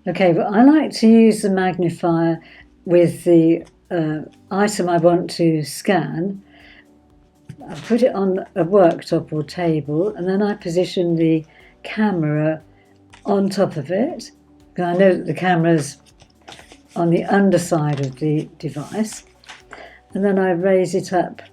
Okay, well, I like to use the magnifier with the item I want to scan. I put it on a worktop or table, and then I position the camera on top of it. I know that the camera's on the underside of the device, and then I raise it up,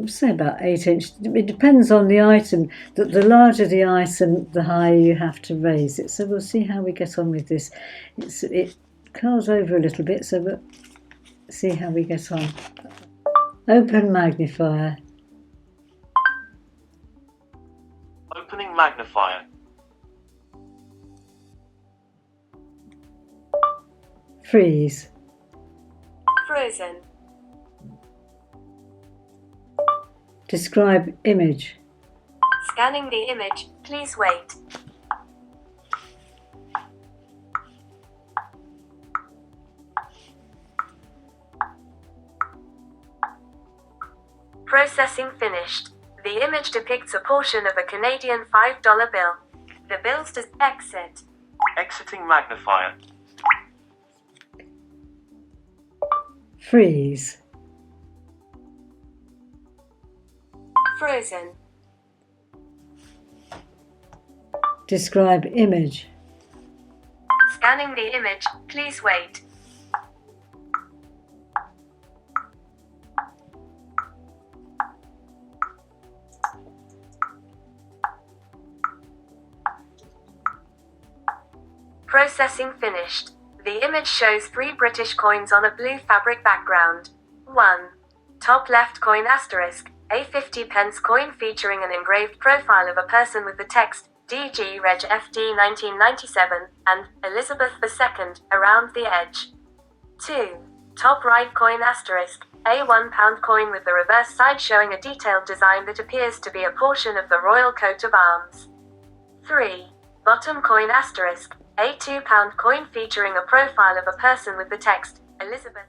say about 8 inches. It depends on the item. The larger the item, the higher you have to raise it. So we'll see how we get on with this. It curls over a little bit, so we'll see how we get on. Open magnifier. Opening magnifier. Freeze. Frozen. Describe image. Scanning the image, please wait. Processing finished. The image depicts a portion of a Canadian $5 bill. The bills does exit. Exiting magnifier. Freeze. Frozen. Describe image. Scanning the image, please wait. Processing finished. The image shows 3 British coins on a blue fabric background. 1. Top left coin asterisk, a 50 pence coin featuring an engraved profile of a person with the text, DG Reg FD 1997, and Elizabeth II, around the edge. 2. Top right coin asterisk, a £1 coin with the reverse side showing a detailed design that appears to be a portion of the royal coat of arms. 3. Bottom coin asterisk, a £2 coin featuring a profile of a person with the text, Elizabeth